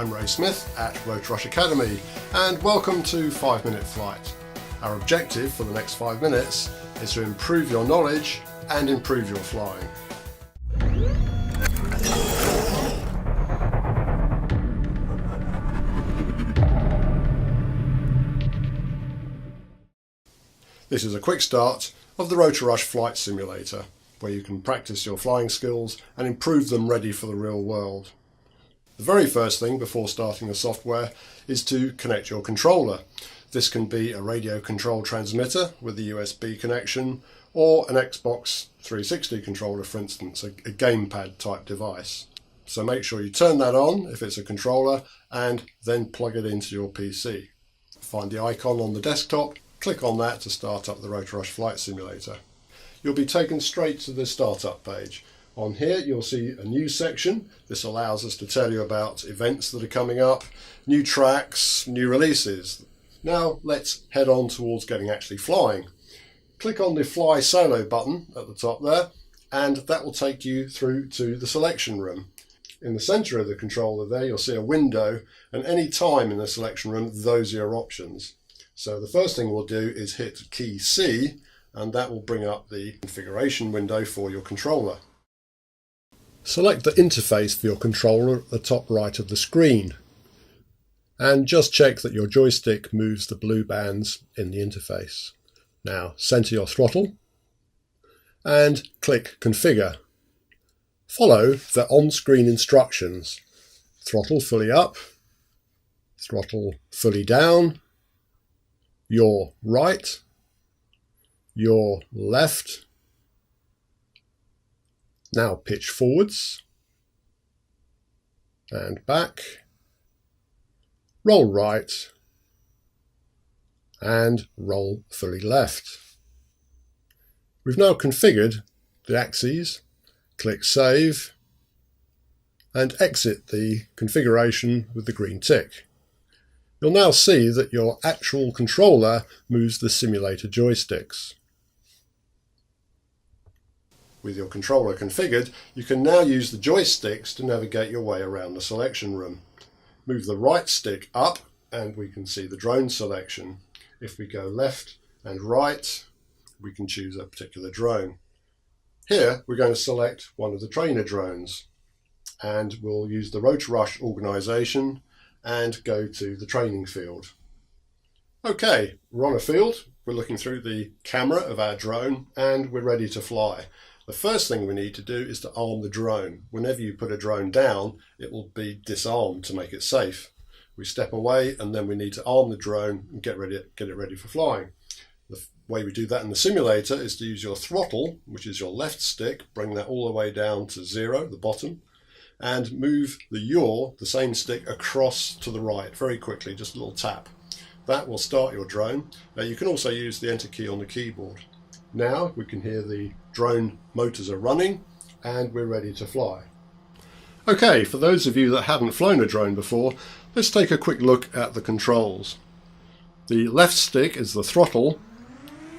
I'm Ray Smith at Rotor Rush Academy, and welcome to 5 Minute Flight. Our objective for the next 5 minutes is to improve your knowledge and improve your flying. This is a quick start of the Rotor Rush Flight Simulator, where you can practice your flying skills and improve them ready for the real world. The very first thing before starting the software is to connect your controller. This can be a radio control transmitter with a USB connection, or an Xbox 360 controller, for instance, a gamepad type device. So make sure you turn that on if it's a controller and then plug it into your PC. Find the icon on the desktop, click on that to start up the Rotor Rush Flight Simulator. You'll be taken straight to the startup page. On here you'll see a news section. This allows us to tell you about events that are coming up, new tracks, new releases. Now let's head on towards getting actually flying. Click on the Fly Solo button at the top there, and that will take you through to the selection room. In the centre of the controller there you'll see a window, and any time in the selection room those are your options. So the first thing we'll do is hit key C, and that will bring up the configuration window for your controller. Select the interface for your controller at the top right of the screen, and just check that your joystick moves the blue bands in the interface. Now centre your throttle and click Configure. Follow the on-screen instructions: throttle fully up, throttle fully down, your right, your left. Now pitch forwards and back, roll right and roll fully left. We've now configured the axes. Click Save and exit the configuration with the green tick. You'll now see that your actual controller moves the simulator joysticks. With your controller configured, you can now use the joysticks to navigate your way around the selection room. Move the right stick up and we can see the drone selection. If we go left and right, we can choose a particular drone. Here we're going to select one of the trainer drones, and we'll use the Rotor Rush organisation and go to the training field. Okay, we're on a field, we're looking through the camera of our drone and we're ready to fly. The first thing we need to do is to arm the drone. Whenever you put a drone down, it will be disarmed to make it safe. We step away and then we need to arm the drone and get it ready for flying. The way we do that in the simulator is to use your throttle, which is your left stick, bring that all the way down to 0, the bottom, and move the same stick across to the right very quickly, just a little tap. That will start your drone. You can also use the enter key on the keyboard. Now we can hear the drone motors are running and we're ready to fly. Okay, for those of you that haven't flown a drone before, let's take a quick look at the controls. The left stick is the throttle.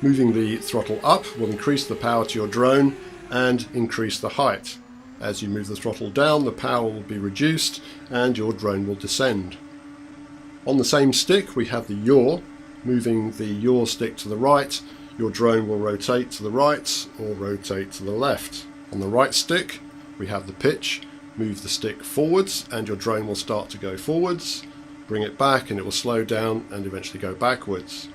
Moving the throttle up will increase the power to your drone and increase the height. As you move the throttle down, the power will be reduced and your drone will descend. On the same stick we have the yaw. Moving the yaw stick to the right, your drone will rotate to the right or rotate to the left. On the right stick we have the pitch. Move the stick forwards and your drone will start to go forwards. Bring it back and it will slow down and eventually go backwards.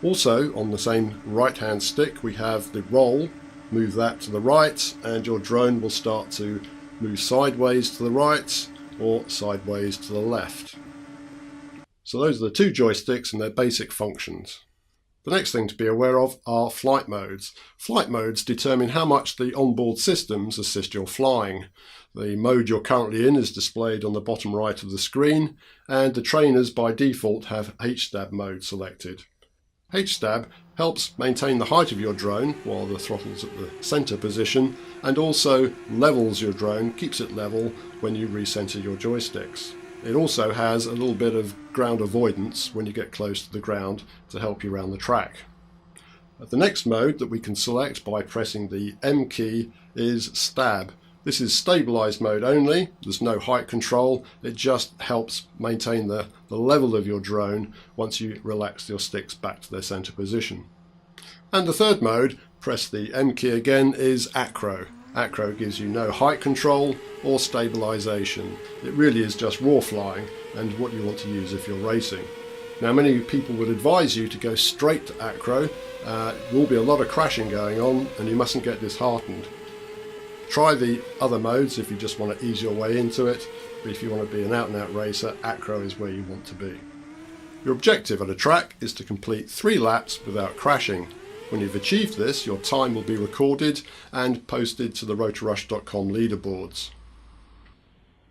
Also on the same right hand stick we have the roll. Move that to the right and your drone will start to move sideways to the right or sideways to the left. So those are the two joysticks and their basic functions. The next thing to be aware of are flight modes. Flight modes determine how much the onboard systems assist your flying. The mode you're currently in is displayed on the bottom right of the screen, and the trainers by default have H-stab mode selected. H-stab helps maintain the height of your drone while the throttle's at the centre position, and also levels your drone, keeps it level when you recenter your joysticks. It also has a little bit of ground avoidance when you get close to the ground to help you around the track. The next mode that we can select by pressing the M key is stab. This is stabilised mode only, there's no height control, it just helps maintain the level of your drone once you relax your sticks back to their centre position. And the third mode, press the M key again, is Acro. Acro gives you no height control or stabilisation. It really is just raw flying and what you want to use if you're racing. Now many people would advise you to go straight to Acro. There will be a lot of crashing going on and you mustn't get disheartened. Try the other modes if you just want to ease your way into it, but if you want to be an out-and-out racer, Acro is where you want to be. Your objective at a track is to complete 3 laps without crashing. When you've achieved this, your time will be recorded and posted to the rotorrush.com leaderboards.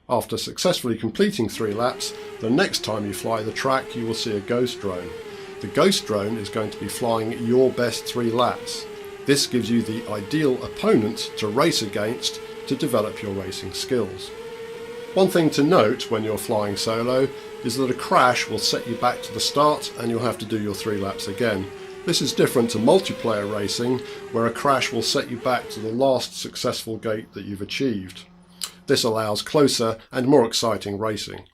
After successfully completing 3 laps, the next time you fly the track you will see a ghost drone. The ghost drone is going to be flying your best 3 laps. This gives you the ideal opponent to race against to develop your racing skills. One thing to note when you're flying solo is that a crash will set you back to the start and you'll have to do your 3 laps again. This is different to multiplayer racing, where a crash will set you back to the last successful gate that you've achieved. This allows closer and more exciting racing.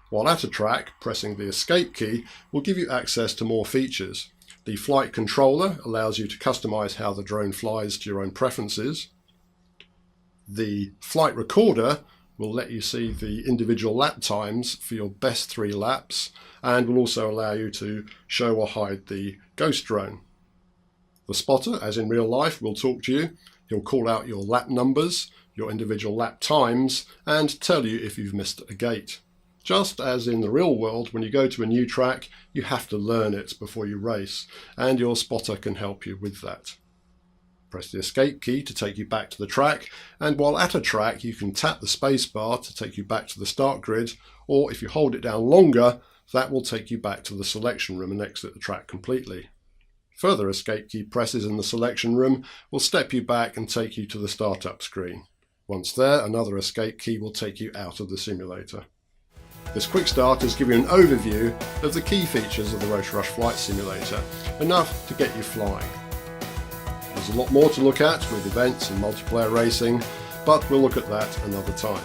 While at a track, pressing the escape key will give you access to more features. The flight controller allows you to customize how the drone flies to your own preferences. The flight recorder will let you see the individual lap times for your best 3 laps and will also allow you to show or hide the ghost drone. The spotter, as in real life, will talk to you. He'll call out your lap numbers, your individual lap times, and tell you if you've missed a gate. Just as in the real world, when you go to a new track, you have to learn it before you race, and your spotter can help you with that. Press the escape key to take you back to the track, and while at a track you can tap the space bar to take you back to the start grid, or if you hold it down longer, that will take you back to the selection room and exit the track completely. Further escape key presses in the selection room will step you back and take you to the startup screen. Once there, another escape key will take you out of the simulator. This quick start has given you an overview of the key features of the Rotor Rush Flight Simulator, enough to get you flying. There's a lot more to look at with events and multiplayer racing, but we'll look at that another time.